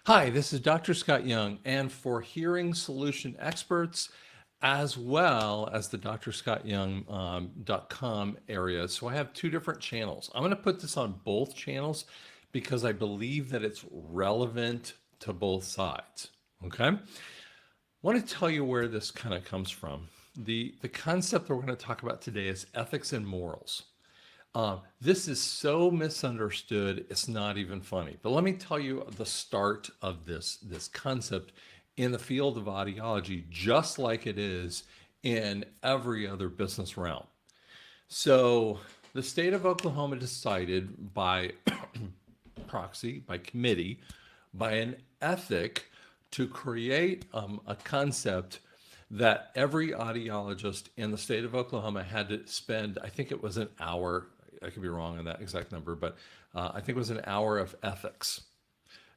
Hi, this is Dr. Scott Young, and for hearing solution experts, as well as the drscottyoung.com area. So I have two different channels. I'm going to put this on both channels because I believe that it's relevant to both sides. Okay. I want to tell you where this kind of comes from. The concept that we're going to talk about today is ethics and morals. This is so misunderstood, it's not even funny. But let me tell you the start of this concept in the field of audiology, just like it is in every other business realm. So the state of Oklahoma decided by proxy, by committee, by an ethic to create a concept that every audiologist in the state of Oklahoma had to spend, I think it was an hour, I could be wrong on that exact number, but I think it was an hour of ethics.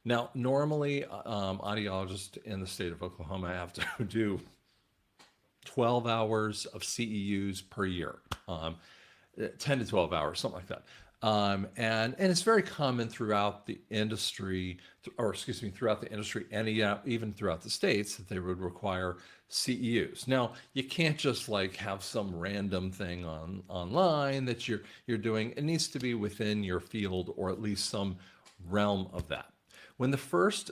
Now, normally, audiologists in the state of Oklahoma have to do 12 hours of CEUs per year, 10 to 12 hours, something like that. And it's very common throughout the industry, or excuse me, throughout the industry and even throughout the states that they would require CEUs. Now, you can't just like have some random thing online that you're doing. It needs to be within your field or at least some realm of that. When the first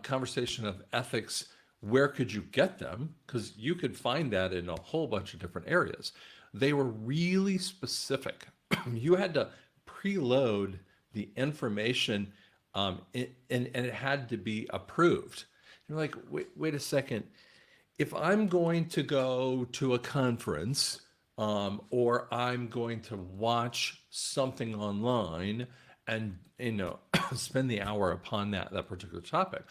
conversation of ethics, where could you get them? Because you could find that in a whole bunch of different areas. They were really specific. You had to preload the information, and it had to be approved. You're like, wait a second. If I'm going to go to a conference, or I'm going to watch something online and spend the hour upon that particular topic,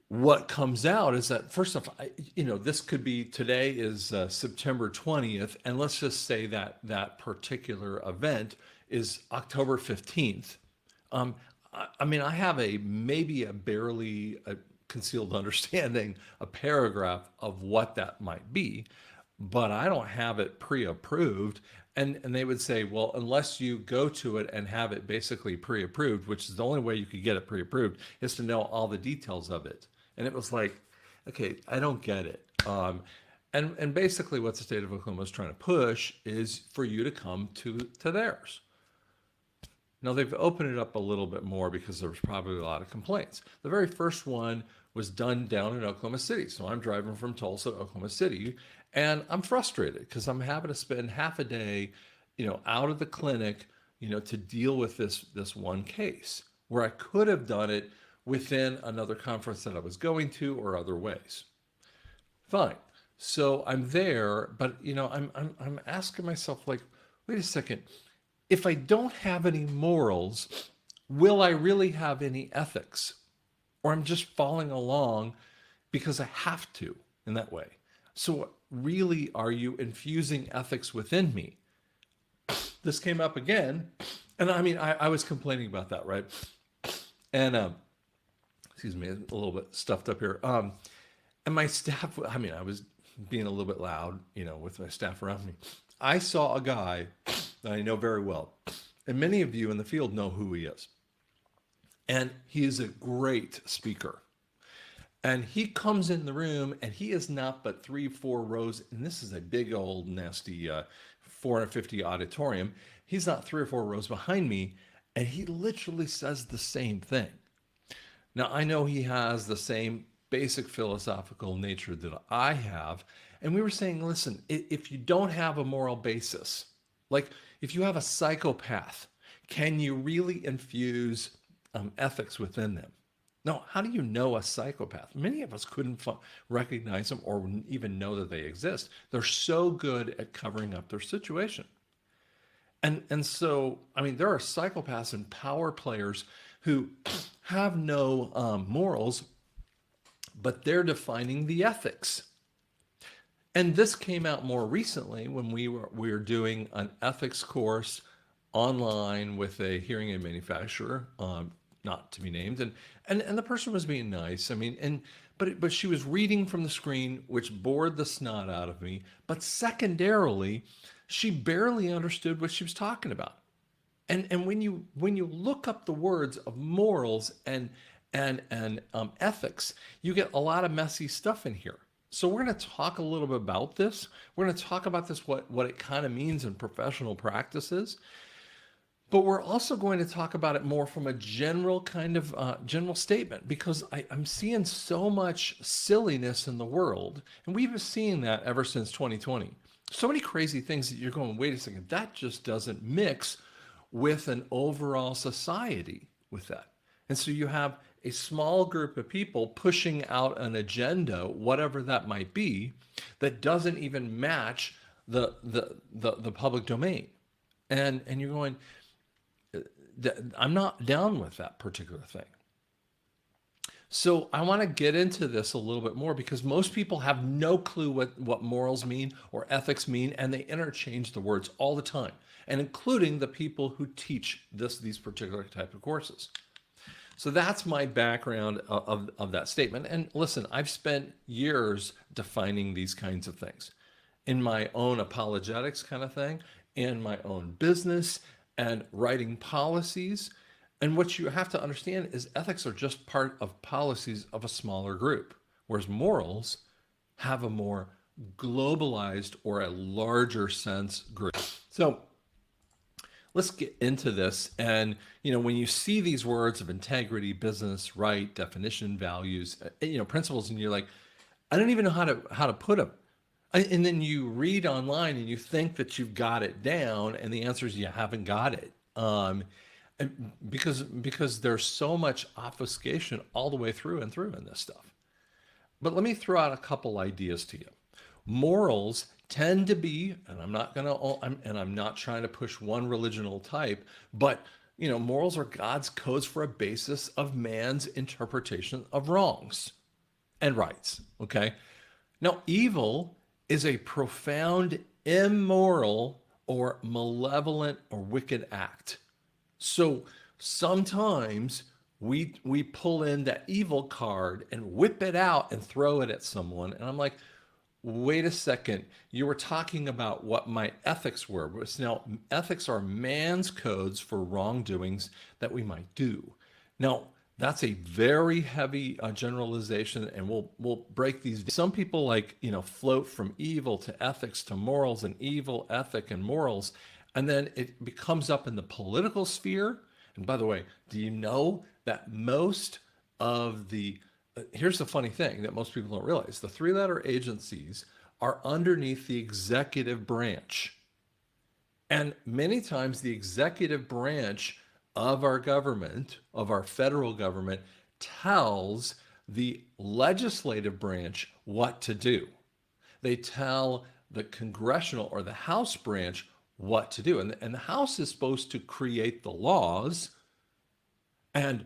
what comes out is that first off, this could be today is September 20th, and let's just say that that particular event is October 15th. I mean, I have maybe a barely concealed understanding, a paragraph of what that might be, but I don't have it pre-approved. And they would say, well, unless you go to it and have it basically pre-approved, which is the only way you could get it pre-approved, is to know all the details of it. And it was like, okay, I don't get it. And basically what the state of Oklahoma is trying to push is for you to come to theirs. Now they've opened it up a little bit more because there was probably a lot of complaints. The very first one was done down in Oklahoma City. So I'm driving from Tulsa to Oklahoma City, and I'm frustrated because I'm having to spend half a day, out of the clinic, to deal with this one case where I could have done it within another conference that I was going to or other ways. Fine. So I'm there, but I'm asking myself, like, wait a second. If I don't have any morals, will I really have any ethics? Or I'm just following along because I have to in that way. So really, are you infusing ethics within me? This came up again. And I mean, I was complaining about that, right? And excuse me, a little bit stuffed up here. And my staff, I mean, I was being a little bit loud, with my staff around me. I saw a guy that I know very well, and many of you in the field know who he is. And he is a great speaker. And he comes in the room, and he is not but 3-4 rows, and this is a big old nasty 450 auditorium. He's not 3 or 4 rows behind me, and he literally says the same thing. Now, I know he has the same basic philosophical nature that I have. And we were saying, listen, if you don't have a moral basis, like if you have a psychopath, can you really infuse ethics within them? No, how do you know a psychopath? Many of us couldn't recognize them or even know that they exist. They're so good at covering up their situation. And so, I mean, there are psychopaths and power players who have no morals, but they're defining the ethics. And this came out more recently when we were doing an ethics course online with a hearing aid manufacturer, not to be named, and the person was being nice. I mean, but she was reading from the screen, which bored the snot out of me. But secondarily, she barely understood what she was talking about. And when you look up the words of morals and ethics, you get a lot of messy stuff in here. So we're going to talk a little bit about this. We're going to talk about this, what it kind of means in professional practices. But we're also going to talk about it more from a general kind of general statement, because I'm seeing so much silliness in the world, and we've been seeing that ever since 2020. So many crazy things that you're going, wait a second, that just doesn't mix with an overall society with that. And so you have a small group of people pushing out an agenda, whatever that might be, that doesn't even match the public domain. And you're going, I'm not down with that particular thing. So I want to get into this a little bit more, because most people have no clue what morals mean or ethics mean, and they interchange the words all the time, and including the people who teach these particular type of courses. So that's my background of that statement. And listen, I've spent years defining these kinds of things in my own apologetics kind of thing, in my own business, and writing policies. And what you have to understand is ethics are just part of policies of a smaller group, whereas morals have a more globalized or a larger sense group. So let's get into this. And, when you see these words of integrity, business, right, definition, values, principles, and you're like, I don't even know how to put them. And then you read online and you think that you've got it down, and the answer is you haven't got it. And because there's so much obfuscation all the way through and through in this stuff. But let me throw out a couple ideas to you. Morals tend to be, and I'm not trying to push one religional type, but morals are God's codes for a basis of man's interpretation of wrongs and rights. Okay. Now, evil is a profound, immoral, or malevolent or wicked act. So sometimes we pull in that evil card and whip it out and throw it at someone. And I'm like, wait a second, you were talking about what my ethics were. Now, ethics are man's codes for wrongdoings that we might do. Now, that's a very heavy generalization, and we'll break these. Some people float from evil to ethics to morals, and evil, ethic, and morals, and then it comes up in the political sphere. And by the way, do you know that most of the here's the funny thing that most people don't realize: the three-letter agencies are underneath the executive branch, and many times the executive branch of our government, of our federal government, tells the legislative branch what to do. They tell the congressional or the House branch what to do. And the House is supposed to create the laws, and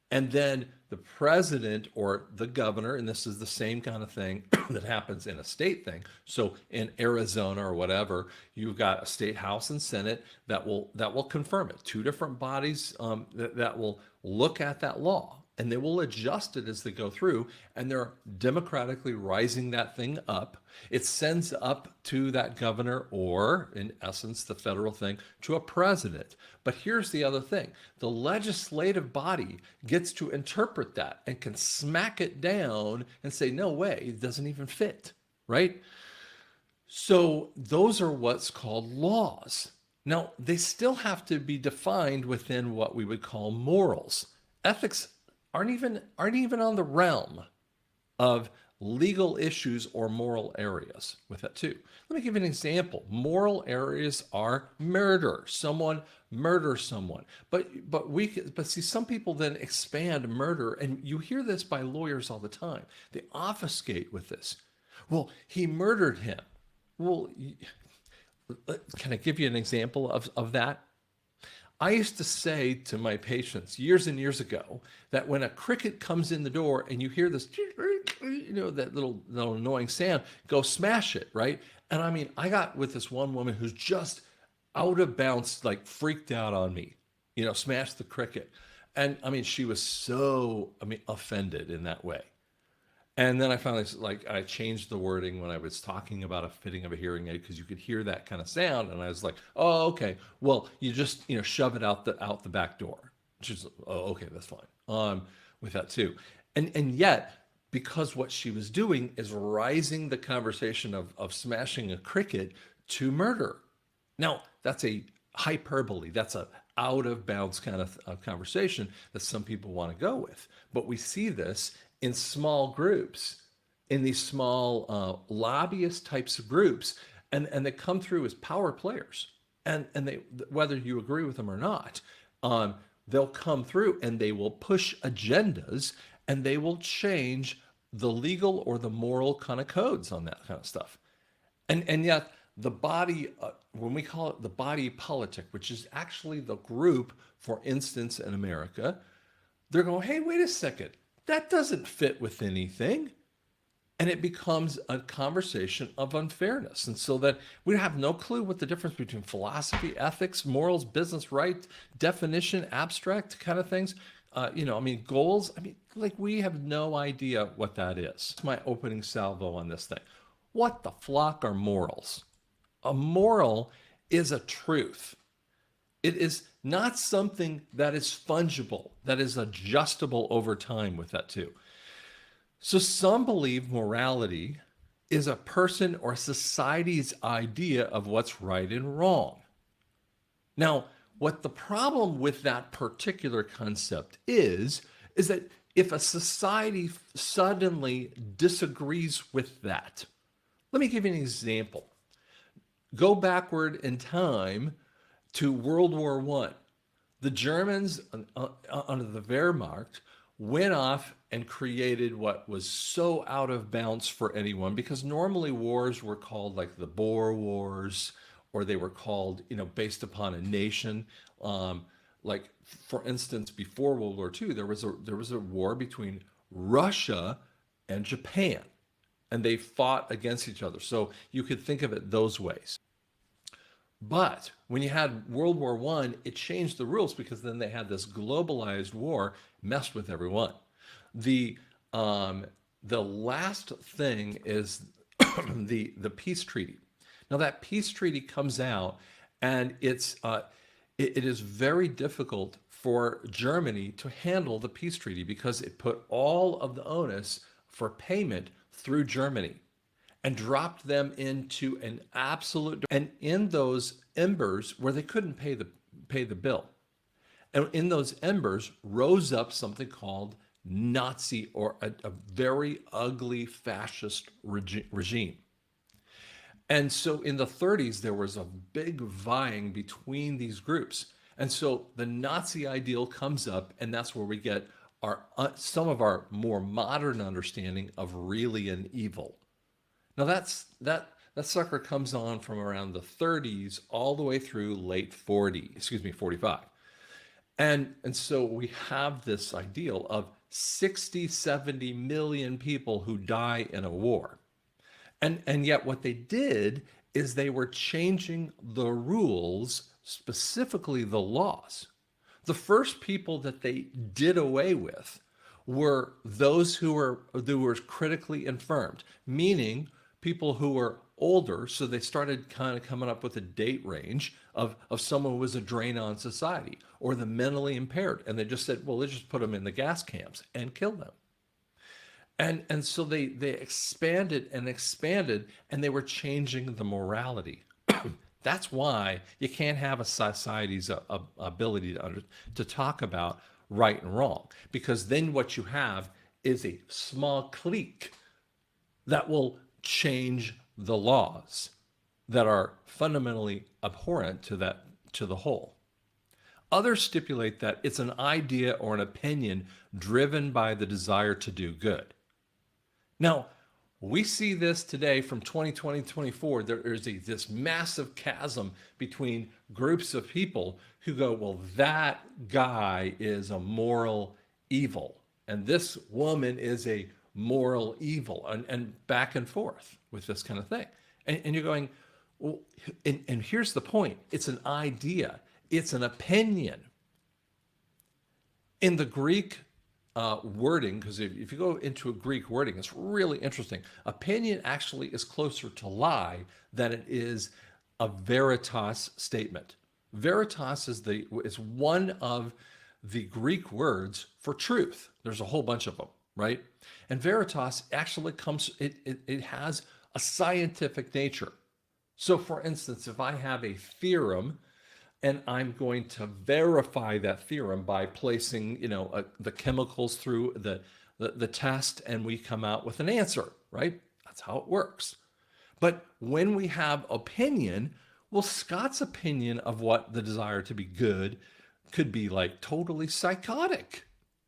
then the president or the governor, and this is the same kind of thing that happens in a state thing. So in Arizona or whatever, you've got a state House and Senate that will confirm it. Two different bodies that will look at that law, and they will adjust it as they go through, and they're democratically rising that thing up. It sends up to that governor, or in essence, the federal thing, to a president. But here's the other thing. The legislative body gets to interpret that and can smack it down and say, no way, it doesn't even fit, right? So those are what's called laws. Now, they still have to be defined within what we would call morals. Ethics aren't even on the realm of legal issues or moral areas with that too. Let me give you an example. Moral areas are murder. Someone murders someone. But see, some people then expand murder, and you hear this by lawyers all the time. They obfuscate with this. Well, he murdered him. Well, can I give you an example of that? I used to say to my patients years and years ago that when a cricket comes in the door and you hear this, that little annoying sound, go smash it, right? And I mean, I got with this one woman who's just out of bounds, like freaked out on me, smashed the cricket. And I mean, she was so, offended in that way. And then I finally, like, I changed the wording when I was talking about a fitting of a hearing aid because you could hear that kind of sound, and I was like, "Oh, okay. Well, you just shove it out the back door." She's, "Oh, okay, that's fine." With that too, and yet because what she was doing is rising the conversation of smashing a cricket to murder. Now, that's a hyperbole. That's a out of bounds kind of conversation that some people want to go with. But we see this in small groups, in these small lobbyist types of groups, and they come through as power players. And they, whether you agree with them or not, they'll come through and they will push agendas and they will change the legal or the moral kind of codes on that kind of stuff. And yet the body, when we call it the body politic, which is actually the group, for instance, in America, they're going, hey, wait a second, that doesn't fit with anything. And it becomes a conversation of unfairness. And so that we have no clue what the difference between philosophy, ethics, morals, business, right, definition, abstract kind of things. I mean, goals. I mean, like, we have no idea what that is. That's my opening salvo on this thing. What the flock are morals? A moral is a truth. It is not something that is fungible, that is adjustable over time with that too. So some believe morality is a person or society's idea of what's right and wrong. Now, what the problem with that particular concept is that if a society suddenly disagrees with that, let me give you an example. Go backward in time to World War I. The Germans, under the Wehrmacht, went off and created what was so out of bounds for anyone, because normally wars were called like the Boer Wars, or they were called, based upon a nation. Like, for instance, before World War II, there was a war between Russia and Japan, and they fought against each other. So you could think of it those ways. But when you had World War I, it changed the rules because then they had this globalized war, messed with everyone. The the last thing is the peace treaty. Now that peace treaty comes out, and it is very difficult for Germany to handle the peace treaty because it put all of the onus for payment through Germany and dropped them into an absolute, and in those embers where they couldn't pay the bill, and in those embers rose up something called Nazi, or a very ugly fascist regime. And so in the 30s there was a big vying between these groups, and so the Nazi ideal comes up, and that's where we get our some of our more modern understanding of really and evil. Now that sucker comes on from around the 30s all the way through late 45. And so we have this ideal of 60, 70 million people who die in a war. And yet what they did is they were changing the rules, specifically the laws. The first people that they did away with were those who were critically infirmed, meaning people who were older. So they started kind of coming up with a date range of someone who was a drain on society, or the mentally impaired. And they just said, well, let's just put them in the gas camps and kill them. And so they expanded and expanded, and they were changing the morality. That's why you can't have a society's ability to talk about right and wrong, because then what you have is a small clique that will change the laws that are fundamentally abhorrent to the whole. Others stipulate that it's an idea or an opinion driven by the desire to do good. Now, we see this today from 2020 to 24. There is this massive chasm between groups of people who go, well, that guy is a moral evil, and this woman is a moral evil, and back and forth with this kind of thing. And you're going, well, and here's the point. It's an idea. It's an opinion. In the Greek wording, because if you go into a Greek wording, it's really interesting. Opinion actually is closer to lie than it is a veritas statement. Veritas is one of the Greek words for truth. There's a whole bunch of them, right? And veritas actually it has a scientific nature. So for instance, if I have a theorem and I'm going to verify that theorem by placing, the chemicals through the test, and we come out with an answer, right? That's how it works. But when we have opinion, well, Scott's opinion of what the desire to be good could be like totally psychotic,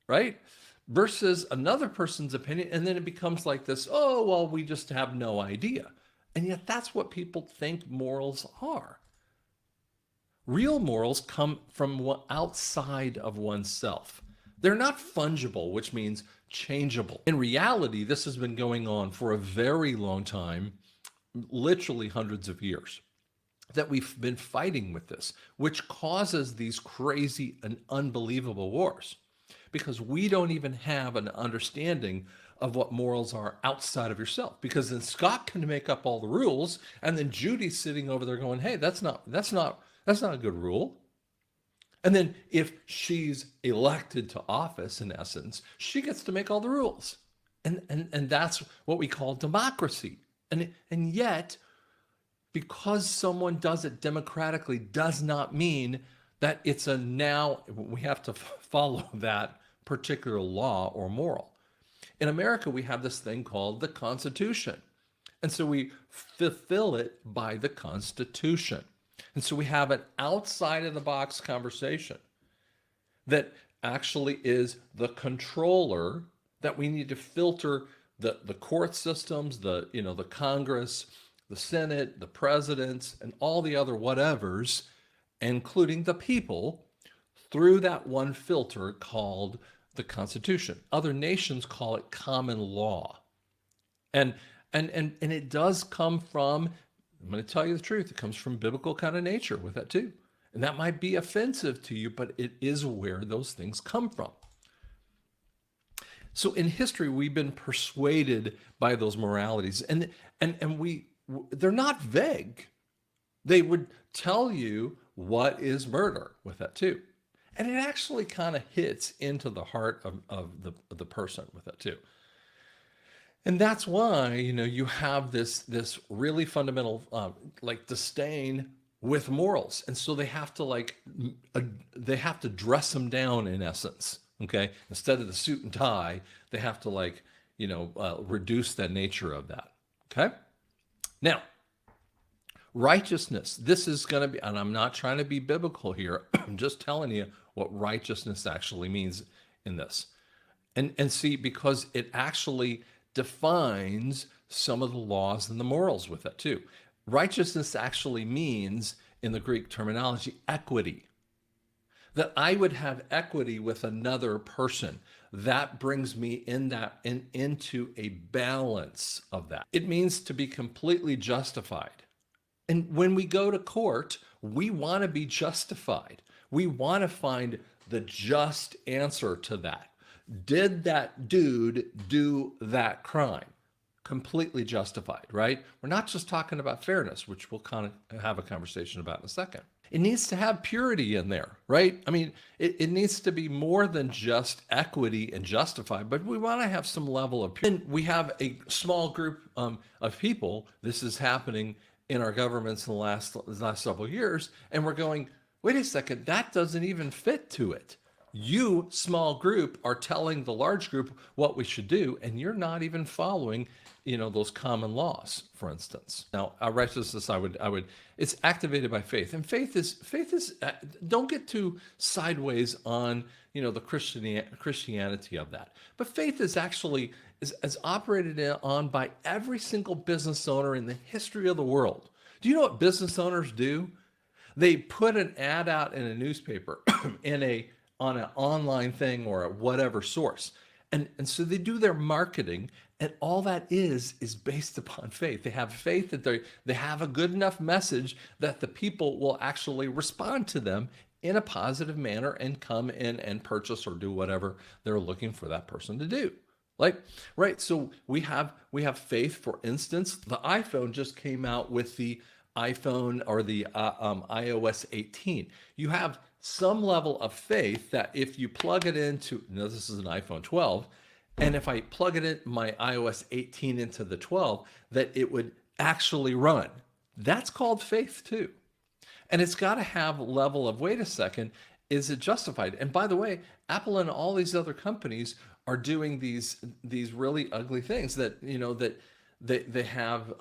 right? Versus another person's opinion, and then it becomes like this, oh, well, we just have no idea. And yet that's what people think morals are. Real morals come from outside of oneself. They're not fungible, which means changeable. In reality, this has been going on for a very long time, literally hundreds of years, that we've been fighting with this, which causes these crazy and unbelievable wars, because we don't even have an understanding of what morals are outside of yourself. Because then Scott can make up all the rules, and then Judy's sitting over there going, "Hey, that's not a good rule." And then if she's elected to office, in essence, she gets to make all the rules. And that's what we call democracy. And yet, because someone does it democratically does not mean that it's we have to follow that particular law or moral. In America, we have this thing called the Constitution. And so we fulfill it by the Constitution. And so we have an outside of the box conversation that actually is the controller, that we need to filter the court systems, the Congress, the Senate, the presidents, and all the other whatevers, including the people, through that one filter called the Constitution. Other nations call it common law. And it does come from, I'm going to tell you the truth, it comes from biblical kind of nature with that too. And that might be offensive to you, but it is where those things come from. So in history, we've been persuaded by those moralities, and they're not vague. They would tell you what is murder with that too. And it actually kind of hits into the heart of the person with that too. And that's why, you have this really fundamental disdain with morals. And so they have to dress them down, in essence. Okay. Instead of the suit and tie, they have to reduce the nature of that. Okay. Now, righteousness. This is going to be, and I'm not trying to be biblical here. I'm just telling you what righteousness actually means in this. And see, because it actually defines some of the laws and the morals with that too. Righteousness actually means, in the Greek terminology, equity. That I would have equity with another person. That brings me into a balance of that. It means to be completely justified. And when we go to court, we want to be justified. We want to find the just answer to that. Did that dude do that crime? Completely justified, right? We're not just talking about fairness, which we'll kind of have a conversation about in a second. It needs to have purity in there, right? I mean, it needs to be more than just equity and justified, but we want to have some level of purity. And we have a small group of people. This is happening in our governments in the last several years, and we're going, wait a second, that doesn't even fit to it. You, small group, are telling the large group what we should do, and you're not even following, those common laws, for instance. Now, our righteousness, it's activated by faith, and faith is. Don't get too sideways on, the Christianity of that. But faith is actually is operated on by every single business owner in the history of the world. Do you know what business owners do? They put an ad out in a newspaper on an online thing or a whatever source. And so they do their marketing, and all that is based upon faith. They have faith that they have a good enough message that the people will actually respond to them in a positive manner and come in and purchase or do whatever they're looking for that person to do. Like, right. So we have faith. For instance, the iPhone just came out with the iPhone or the iOS 18. You have some level of faith that if you plug it into, now this is an iPhone 12, and if I plug it in my iOS 18 into the 12, that it would actually run. That's called faith too. And it's got to have a level of, wait a second, is it justified? And by the way, Apple and all these other companies are doing these really ugly things that, that they have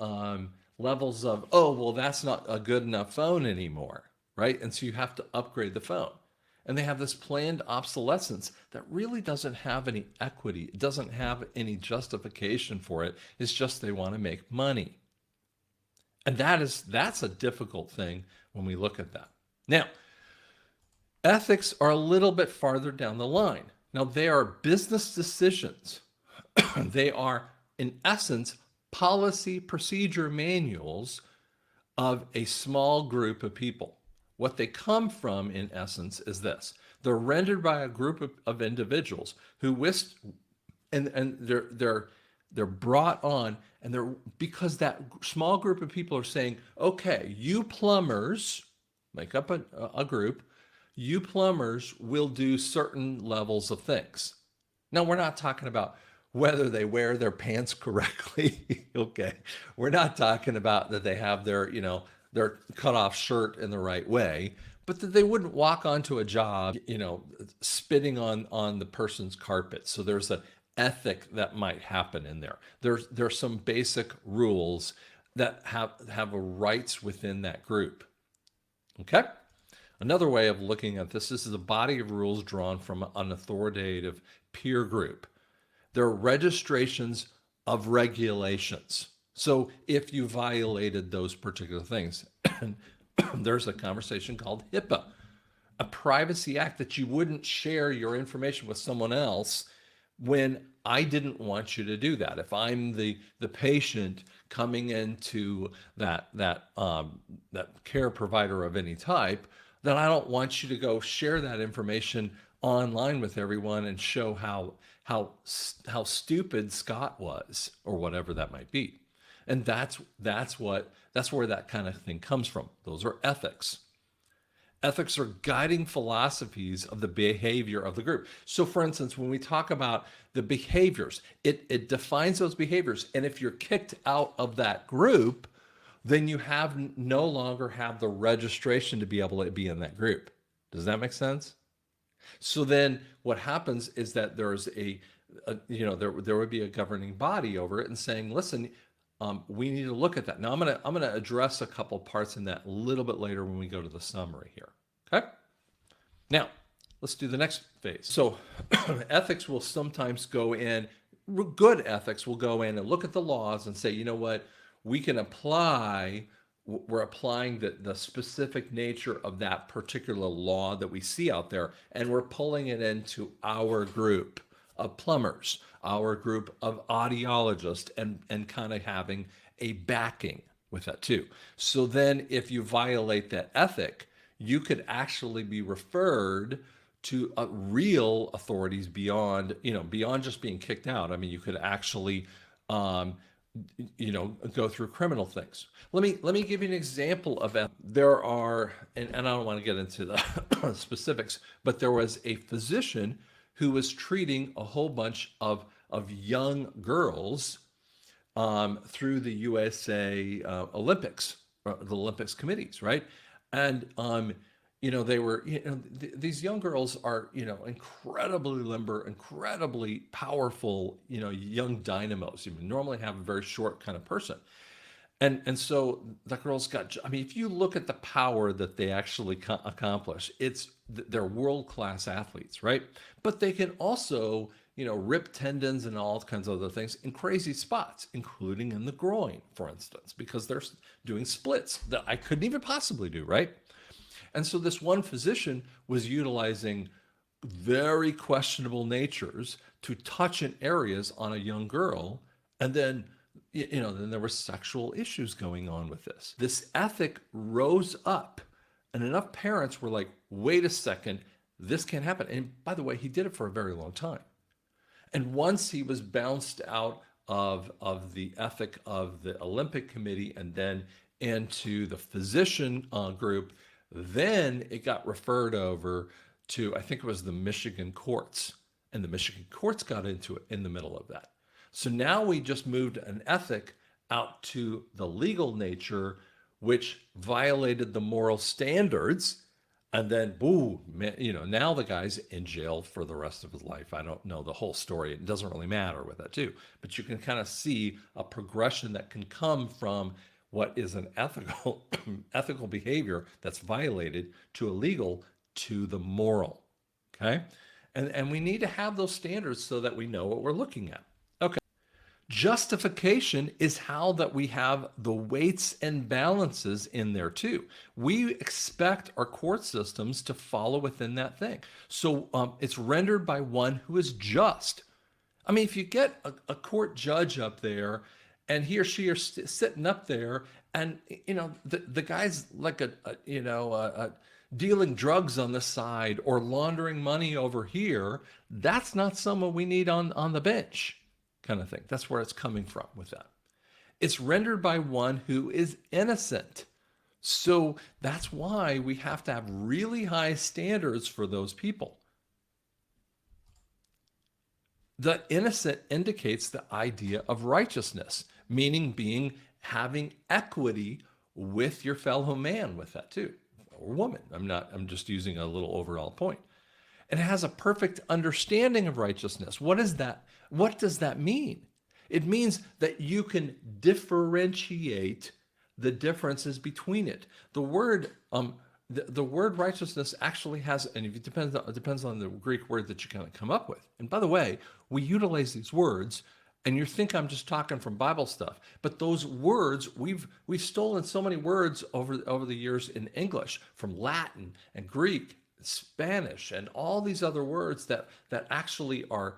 levels of, oh, well, that's not a good enough phone anymore, right? And so you have to upgrade the phone. And they have this planned obsolescence that really doesn't have any equity. It doesn't have any justification for it. It's just they want to make money. And that's a difficult thing when we look at that. Now, ethics are a little bit farther down the line. Now, they are business decisions. They are, in essence, policy procedure manuals of a small group of people. What they come from, in essence, is this. They're rendered by a group of individuals who wish, and they're brought on, and they're, because that small group of people are saying, okay, you plumbers, make up a group, you plumbers will do certain levels of things. Now, we're not talking about whether they wear their pants correctly. Okay. We're not talking about that they have their cut off shirt in the right way, but that they wouldn't walk onto a job, spitting on the person's carpet. So there's an ethic that might happen in there. There's some basic rules that have a rights within that group. Okay. Another way of looking at this is a body of rules drawn from an authoritative peer group. They're registrations of regulations. So if you violated those particular things, there's a conversation called HIPAA, a privacy act that you wouldn't share your information with someone else when I didn't want you to do that. If I'm the patient coming into that care provider of any type, then I don't want you to go share that information online with everyone and show how stupid Scott was, or whatever that might be. And that's where that kind of thing comes from. Those are ethics. Ethics are guiding philosophies of the behavior of the group. So for instance, when we talk about the behaviors, it defines those behaviors. And if you're kicked out of that group, then you no longer have the registration to be able to be in that group. Does that make sense? So then what happens is that there's there would be a governing body over it and saying, listen, we need to look at that. Now I'm gonna address a couple parts in that a little bit later when we go to the summary here. Okay. Now let's do the next phase. So ethics will sometimes go in. Good ethics will go in and look at the laws and say, you know what, we can apply. We're applying the specific nature of that particular law that we see out there, and we're pulling it into our group of plumbers, our group of audiologists, and kind of having a backing with that too. So then if you violate that ethic, you could actually be referred to real authorities beyond just being kicked out. I mean, you could actually go through criminal things. Let me give you an example of it. There are, and I don't want to get into the specifics, but there was a physician who was treating a whole bunch of young girls through the USA Olympics, the Olympics committees, right? And they were, these young girls are, incredibly limber, incredibly powerful, young dynamos. You normally have a very short kind of person. And so the girls got, I mean, if you look at the power that they actually accomplish, they're world-class athletes, right? But they can also, rip tendons and all kinds of other things in crazy spots, including in the groin, for instance, because they're doing splits that I couldn't even possibly do, right? And so this one physician was utilizing very questionable natures to touch in areas on a young girl. And then, then there were sexual issues going on with this. This ethic rose up And enough parents were like, wait a second, this can't happen. And by the way, he did it for a very long time. And once he was bounced out of the ethic of the Olympic Committee and then into the physician group, then it got referred over to, I think it was the Michigan courts. And the Michigan courts got into it in the middle of that. So now we just moved an ethic out to the legal nature, which violated the moral standards. And then, boo, man, now the guy's in jail for the rest of his life. I don't know the whole story. It doesn't really matter with that, too. But you can kind of see a progression that can come from what is an ethical ethical behavior that's violated to illegal to the moral. Okay? And we need to have those standards so that we know what we're looking at. Okay. Justification is how that we have the weights and balances in there too. We expect our court systems to follow within that thing. So it's rendered by one who is just. I mean, if you get a court judge up there and he or she are sitting up there and, the guy's like dealing drugs on the side or laundering money over here, that's not someone we need on the bench. Kind of thing. That's where it's coming from with that. It's rendered by one who is innocent. So that's why we have to have really high standards for those people. The innocent indicates the idea of righteousness, meaning having equity with your fellow man with that too, or woman. I'm just using a little overall point. And it has a perfect understanding of righteousness. What is that? What does that mean? It means that you can differentiate the differences between it. The word righteousness actually has, and it depends on the Greek word that you kind of come up with. And by the way, we utilize these words, and you think I'm just talking from Bible stuff, but those words we've stolen so many words over the years in English from Latin and Greek, Spanish, and all these other words that actually are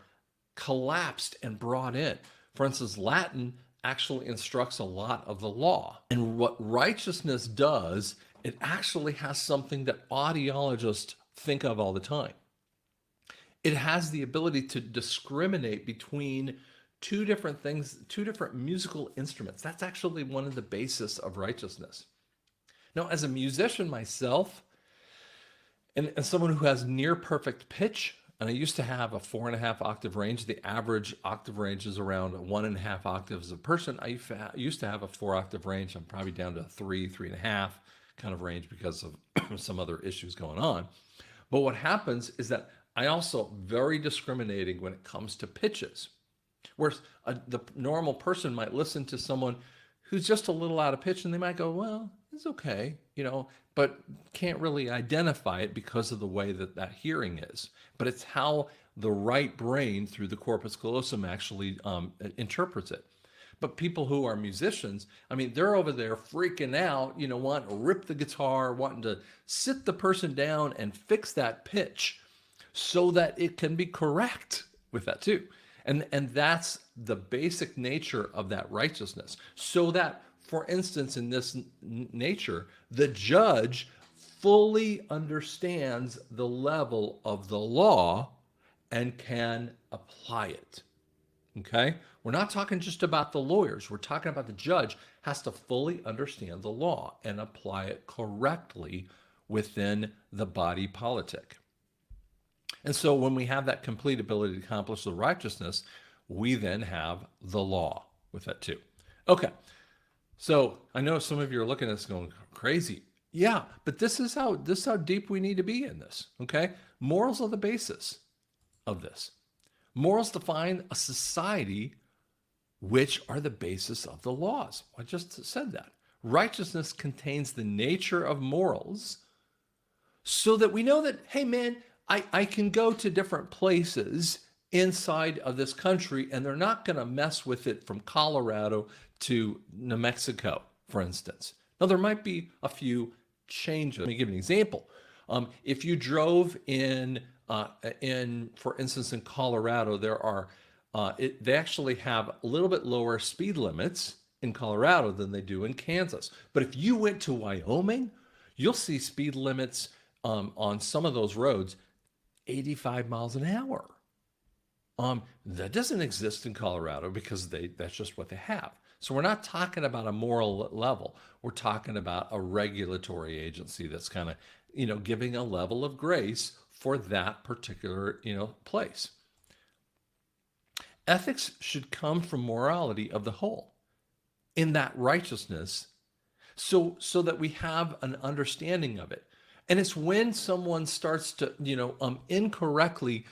collapsed and brought in. For instance, Latin actually instructs a lot of the law. And what righteousness does, it actually has something that audiologists think of all the time. It has the ability to discriminate between two different things, two different musical instruments. That's actually one of the basis of righteousness. Now, as a musician myself, and as someone who has near perfect pitch, and I used to have a 4.5 octave range. The average octave range is around 1.5 octaves a person. I used to have a 4 octave range. I'm probably down to 3.5 kind of range because of some other issues going on. But what happens is that I also very discriminating when it comes to pitches. Whereas the normal person might listen to someone who's just a little out of pitch and they might go, well, it's okay, but can't really identify it because of the way that hearing is. But it's how the right brain through the corpus callosum actually interprets it. But people who are musicians, I mean, they're over there freaking out, wanting to rip the guitar, wanting to sit the person down and fix that pitch so that it can be correct with that too. And that's the basic nature of that righteousness. So that, for instance, in this nature, the judge fully understands the level of the law and can apply it. Okay? We're not talking just about the lawyers. We're talking about the judge has to fully understand the law and apply it correctly within the body politic. And so when we have that complete ability to accomplish the righteousness, we then have the law with that too. Okay. So I know some of you are looking at this going crazy. Yeah, but this is how deep we need to be in this. Okay. Morals are the basis of this. Morals define a society which are the basis of the laws. I just said that. Righteousness contains the nature of morals so that we know that, hey man, I can go to different places inside of this country and they're not going to mess with it from Colorado to New Mexico, for instance. Now, there might be a few changes. Let me give you an example. If you drove in, for instance, in Colorado, they actually have a little bit lower speed limits in Colorado than they do in Kansas. But if you went to Wyoming, You'll see speed limits on some of those roads 85 miles an hour. That doesn't exist in Colorado because that's just what they have. So we're not talking about a moral level. We're talking about a regulatory agency that's kind of, giving a level of grace for that particular, place. Ethics should come from morality of the whole in that righteousness, so that we have an understanding of it. And it's when someone starts to, incorrectly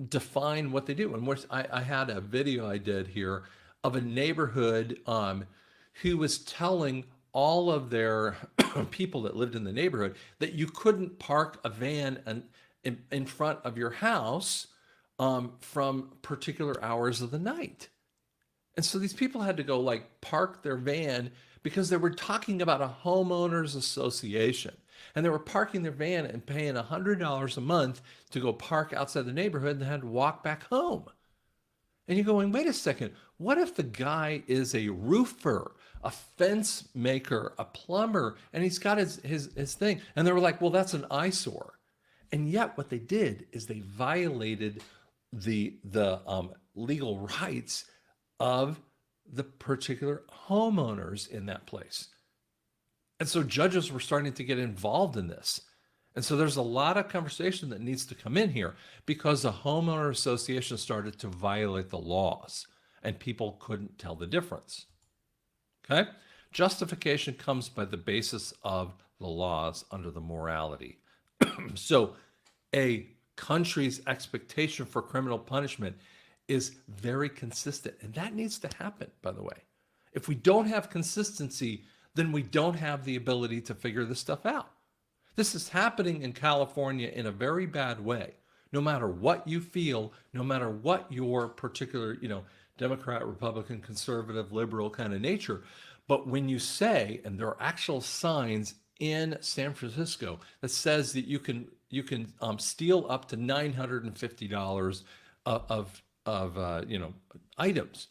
define what they do. And I had a video I did here of a neighborhood who was telling all of their people that lived in the neighborhood that you couldn't park a van in front of your house from particular hours of the night. And so these people had to go like park their van because they were talking about a homeowners association. And they were parking their van and paying $100 a month to go park outside the neighborhood and had to walk back home. And you're going, wait a second, what if the guy is a roofer, a fence maker, a plumber, and he's got his thing? And they were like, well, that's an eyesore. And yet what they did is they violated the legal rights of the particular homeowners in that place. And so judges were starting to get involved in this. And so there's a lot of conversation that needs to come in here because the homeowner association started to violate the laws and people couldn't tell the difference. Okay? Justification comes by the basis of the laws under the morality. So a country's expectation for criminal punishment is very consistent. And that needs to happen, by the way. If we don't have consistency, then we don't have the ability to figure this stuff out. This is happening in California in a very bad way. No matter what you feel, no matter what your particular, Democrat, Republican, conservative, liberal kind of nature. But when you say, and there are actual signs in San Francisco that says that you can steal up to $950 of items.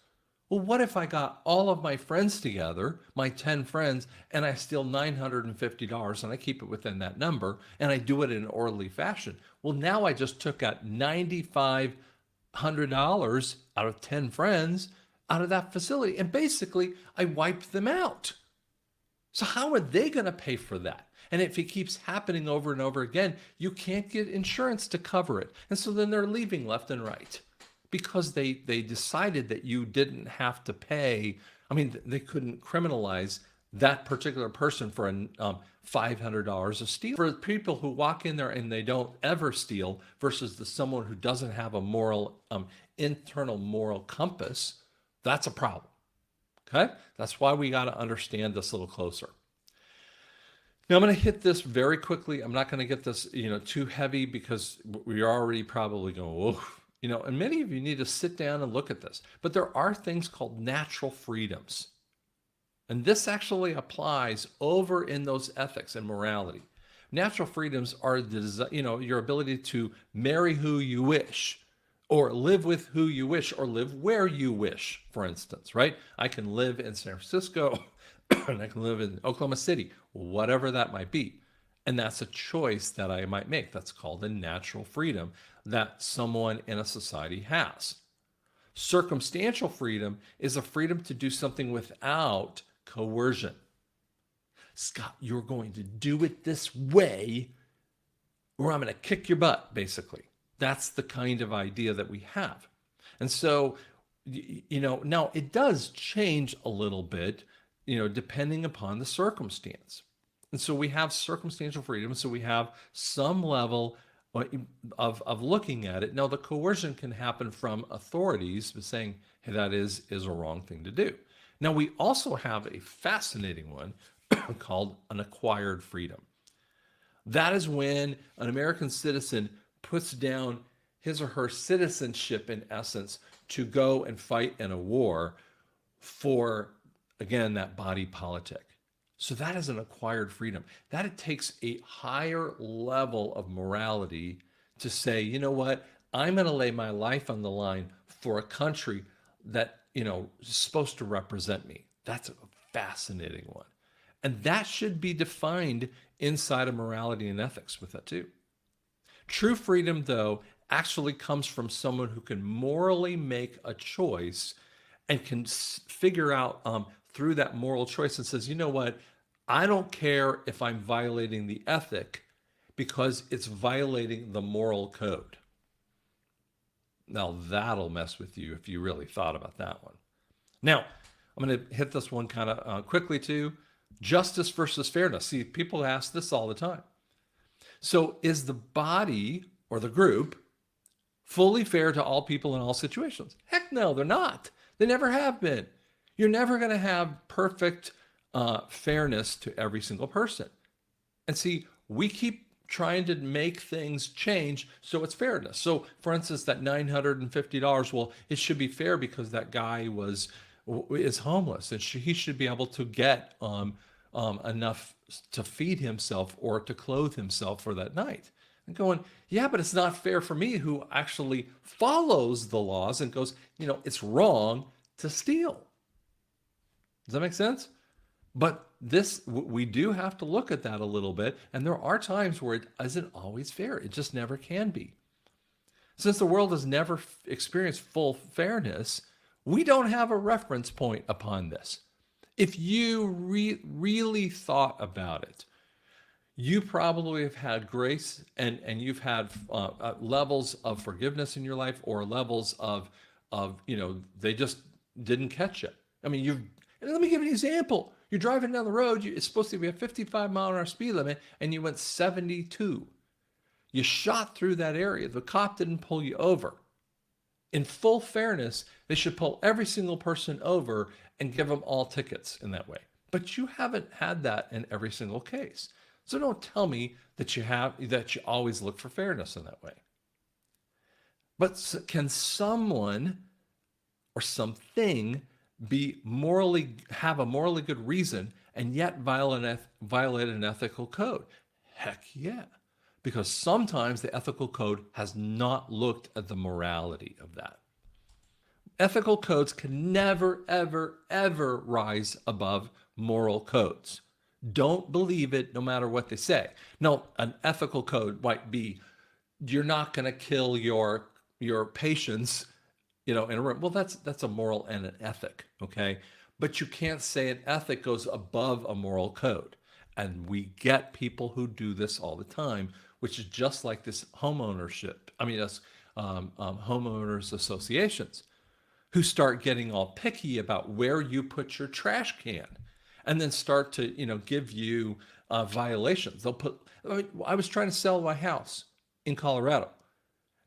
Well, what if I got all of my friends together, my 10 friends, and I steal $950 and I keep it within that number and I do it in an orderly fashion? Well, now I just took out $9,500 out of 10 friends out of that facility. And basically I wiped them out. So how are they going to pay for that? And if it keeps happening over and over again, you can't get insurance to cover it. And so then they're leaving left and right because they decided that you didn't have to pay. I mean, they couldn't criminalize that particular person for $500 of steal. For people who walk in there and they don't ever steal versus someone who doesn't have a moral, internal moral compass, that's a problem. Okay? That's why we got to understand this a little closer. Now I'm going to hit this very quickly. I'm not going to get this, too heavy because we're already probably going, whoa. And many of you need to sit down and look at this. But there are things called natural freedoms. And this actually applies over in those ethics and morality. Natural freedoms are, your ability to marry who you wish, or live with who you wish, or live where you wish, for instance, right? I can live in San Francisco, and I can live in Oklahoma City, whatever that might be. And that's a choice that I might make. That's called a natural freedom that someone in a society has. Circumstantial freedom is a freedom to do something without coercion. Scott, you're going to do it this way, or I'm going to kick your butt, basically. That's the kind of idea that we have. And so, now it does change a little bit, depending upon the circumstance. And so we have circumstantial freedom. So we have some level of looking at it. Now, the coercion can happen from authorities saying, hey, that is a wrong thing to do. Now, we also have a fascinating one called an acquired freedom. That is when an American citizen puts down his or her citizenship, in essence, to go and fight in a war for, again, that body politic. So that is an acquired freedom. That it takes a higher level of morality to say, you know what, I'm going to lay my life on the line for a country that, is supposed to represent me. That's a fascinating one. And that should be defined inside of morality and ethics with that too. True freedom, though, actually comes from someone who can morally make a choice and can figure out through that moral choice and says, you know what? I don't care if I'm violating the ethic because it's violating the moral code. Now, that'll mess with you if you really thought about that one. Now, I'm going to hit this one kind of quickly too. Justice versus fairness. See, people ask this all the time. So, is the body or the group fully fair to all people in all situations? Heck no, they're not. They never have been. You're never going to have perfect fairness to every single person. And see, we keep trying to make things change so it's fairness. So, for instance, that $950, well, it should be fair because that guy is homeless and he should be able to get enough to feed himself or to clothe himself for that night. And going, yeah, but it's not fair for me who actually follows the laws and goes, it's wrong to steal. Does that make sense? But we do have to look at that a little bit. And there are times where it isn't always fair. It just never can be. Since the world has never experienced full fairness, we don't have a reference point upon this. If you really thought about it, you probably have had grace and you've had levels of forgiveness in your life or levels of they just didn't catch it. I mean, and let me give you an example. You're driving down the road. It's supposed to be a 55-mile-an-hour speed limit, and you went 72. You shot through that area. The cop didn't pull you over. In full fairness, they should pull every single person over and give them all tickets in that way. But you haven't had that in every single case. So don't tell me that you always look for fairness in that way. But can someone or something have a morally good reason and yet violate an ethical code? Heck yeah. Because sometimes the ethical code has not looked at the morality of that. Ethical codes can never, ever, ever rise above moral codes. Don't believe it no matter what they say. No, an ethical code might be, you're not going to kill your patients, in a room. Well, that's a moral and an ethic, okay? But you can't say an ethic goes above a moral code. And we get people who do this all the time, which is just like this homeowners associations who start getting all picky about where you put your trash can and then start to, give you violations. I was trying to sell my house in Colorado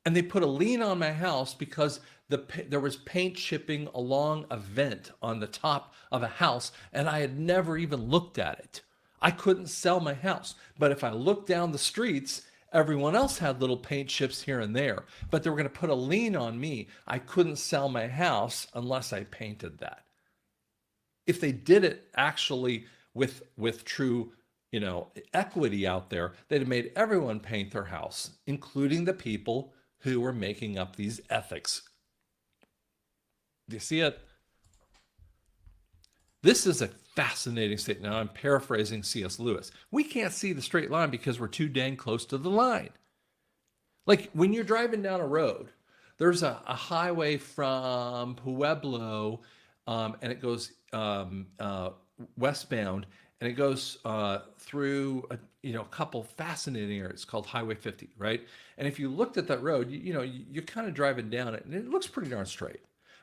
and they put a lien on my house because there was paint chipping along a vent on the top of a house and I had never even looked at it. I couldn't sell my house. But if I looked down the streets, everyone else had little paint chips here and there. But they were going to put a lien on me. I couldn't sell my house unless I painted that. If they did it actually with true, equity out there, they'd have made everyone paint their house, including the people who were making up these ethics. Do you see it? This is a fascinating statement. Now I'm paraphrasing C.S. Lewis. We can't see the straight line because we're too dang close to the line. Like when you're driving down a road, there's a highway from Pueblo, and it goes westbound, and it goes through a couple fascinating areas called Highway 50, right? And if you looked at that road, you're kind of driving down it, and it looks pretty darn straight.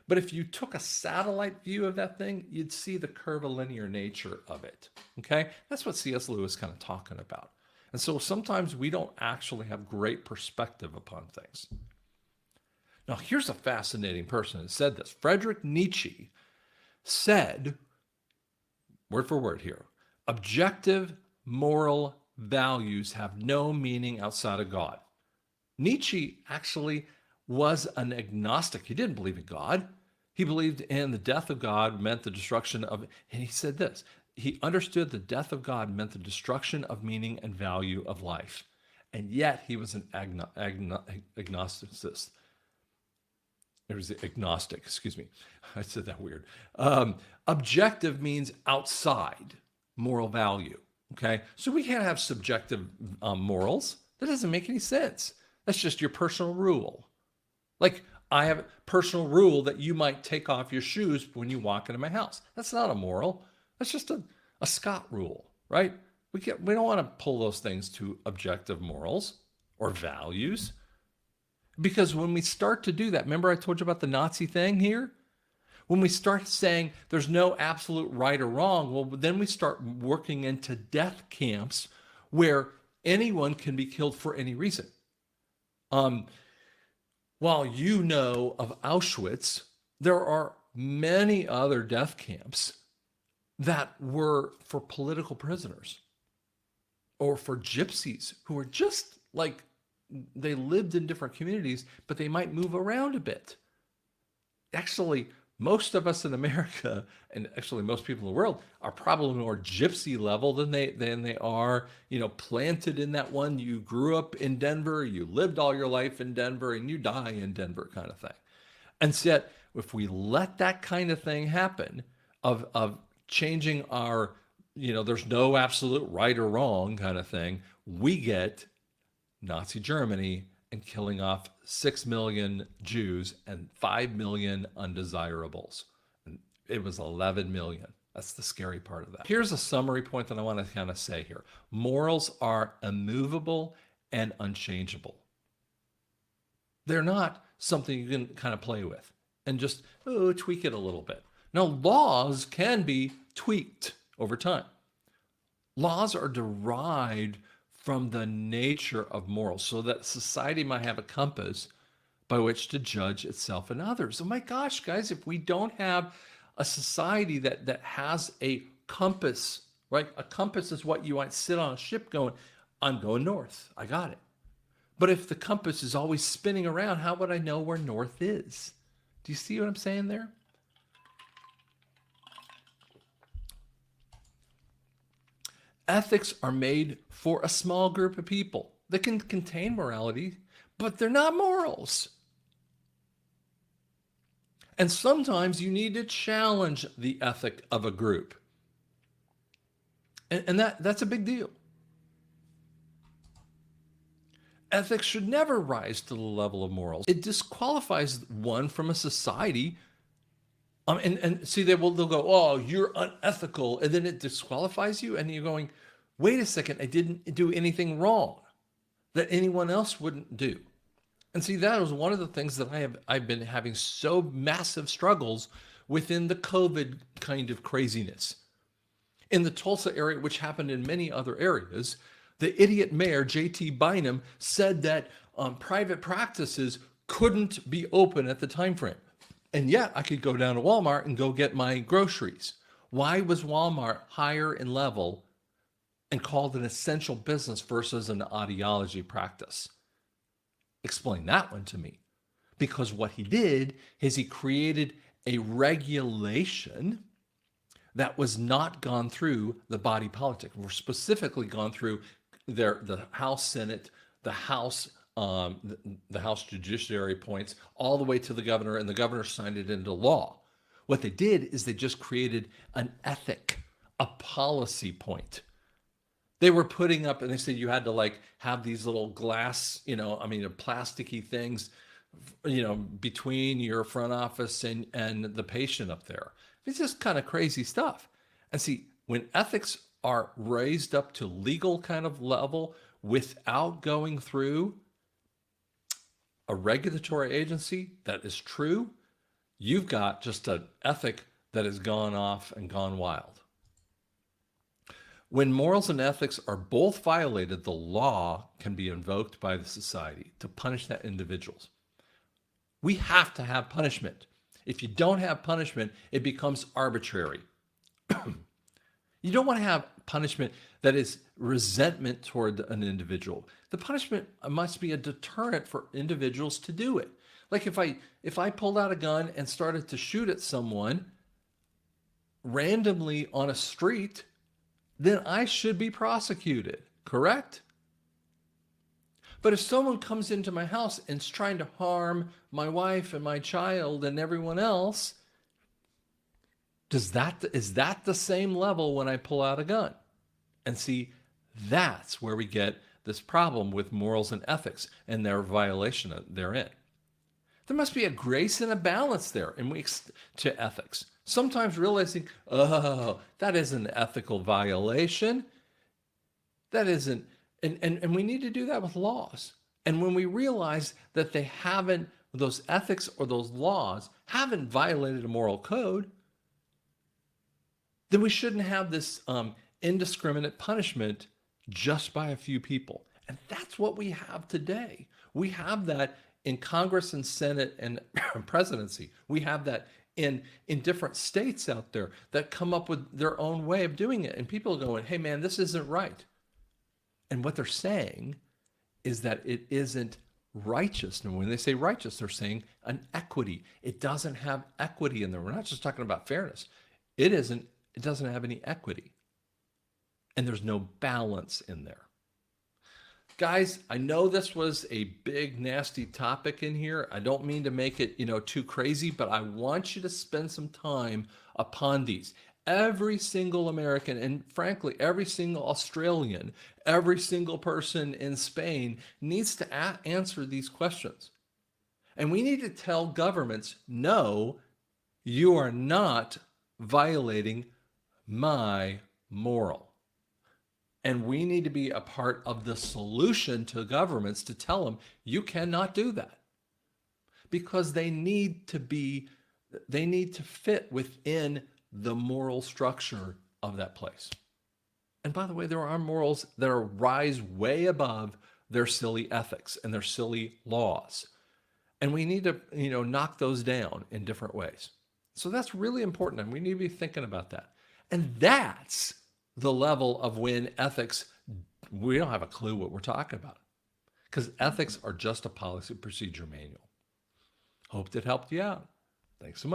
But if you took a satellite view of that thing, you'd see the curvilinear nature of it. Okay? That's what C.S. Lewis is kind of talking about. And so sometimes we don't actually have great perspective upon things. Now, here's a fascinating person who said this. Friedrich Nietzsche said, word for word here, objective moral values have no meaning outside of God. Nietzsche actually was an agnostic. He didn't believe in God. He believed in the death of God meant the destruction of, and he said this, he understood the death of God meant the destruction of meaning and value of life. And yet he was an agnosticist. It was agnostic, excuse me. I said that weird. Objective means outside moral value. Okay. So we can't have subjective morals. That doesn't make any sense. That's just your personal rule. Like I have a personal rule that you might take off your shoes when you walk into my house. That's not a moral. That's just a Scott rule, right? We don't want to pull those things to objective morals or values. Because when we start to do that, remember I told you about the Nazi thing here? When we start saying there's no absolute right or wrong, well, then we start working into death camps where anyone can be killed for any reason. While you know of Auschwitz, there are many other death camps that were for political prisoners or for gypsies who were just like they lived in different communities, but they might move around a bit. Actually, most of us in America, and actually most people in the world, are probably more gypsy level than they are, planted in that one. You grew up in Denver, you lived all your life in Denver, and you die in Denver kind of thing. And yet, if we let that kind of thing happen, of changing our, there's no absolute right or wrong kind of thing, we get Nazi Germany and killing off 6 million Jews and 5 million undesirables. And it was 11 million. That's the scary part of that. Here's a summary point that I want to kind of say here. Morals are immovable and unchangeable. They're not something you can kind of play with and just tweak it a little bit. Now, laws can be tweaked over time. Laws are derived from the nature of morals, so that society might have a compass by which to judge itself and others. Oh my gosh, guys, if we don't have a society that has a compass, right? A compass is what you might sit on a ship going, I'm going north. I got it. But if the compass is always spinning around, how would I know where north is? Do you see what I'm saying there? Ethics are made for a small group of people. They can contain morality, but they're not morals. And sometimes you need to challenge the ethic of a group. And that's a big deal. Ethics should never rise to the level of morals. It disqualifies one from a society. And see, they'll go, oh, you're unethical. And then it disqualifies you. And you're going, wait a second, I didn't do anything wrong that anyone else wouldn't do. And see, that was one of the things that I've been having so massive struggles within the COVID kind of craziness. In the Tulsa area, which happened in many other areas, the idiot mayor, J.T. Bynum, said that private practices couldn't be open at the time frame. And yet I could go down to Walmart and go get my groceries. Why was Walmart higher in level and called an essential business versus an audiology practice? Explain that one to me. Because what he did is he created a regulation that was not gone through the body politic. We're specifically gone through the House, Senate, the House Judiciary points, all the way to the governor, and the governor signed it into law. What they did is they just created an ethic, a policy point. They were putting up, and they said you had to have these little glass, plasticky things, between your front office and the patient up there. It's just kind of crazy stuff. And see, when ethics are raised up to legal kind of level without going through a regulatory agency that is true, you've got just an ethic that has gone off and gone wild. When morals and ethics are both violated, the law can be invoked by the society to punish that individuals. We have to have punishment. If you don't have punishment, it becomes arbitrary. You don't want to have punishment that is resentment toward an individual. The punishment must be a deterrent for individuals to do it. Like if I pulled out a gun and started to shoot at someone randomly on a street, then I should be prosecuted, correct? But if someone comes into my house and is trying to harm my wife and my child and everyone else, is that the same level when I pull out a gun? And see, that's where we get this problem with morals and ethics and their violation therein. There must be a grace and a balance there to ethics. Sometimes realizing, oh, that is an ethical violation. That isn't, and we need to do that with laws. And when we realize that they haven't, those ethics or those laws haven't violated a moral code, then we shouldn't have this indiscriminate punishment just by a few people. And that's what we have today. We have that in Congress and Senate and presidency. We have that in different states out there that come up with their own way of doing it. And people are going, hey, man, this isn't right. And what they're saying is that it isn't righteous. And when they say righteous, they're saying an equity. It doesn't have equity in there. We're not just talking about fairness. It doesn't have any equity. And there's no balance in there. Guys, I know this was a big, nasty topic in here. I don't mean to make it, too crazy, but I want you to spend some time upon these. Every single American, and frankly, every single Australian, every single person in Spain needs to answer these questions. And we need to tell governments, no, you are not violating my moral. And we need to be a part of the solution to governments to tell them, you cannot do that. Because they need to fit within the moral structure of that place. And by the way, there are morals that rise way above their silly ethics and their silly laws. And we need to, knock those down in different ways. So that's really important. And we need to be thinking about that. And that's the level of when ethics, we don't have a clue what we're talking about. Because ethics are just a policy procedure manual. Hope that helped you out. Thanks so much.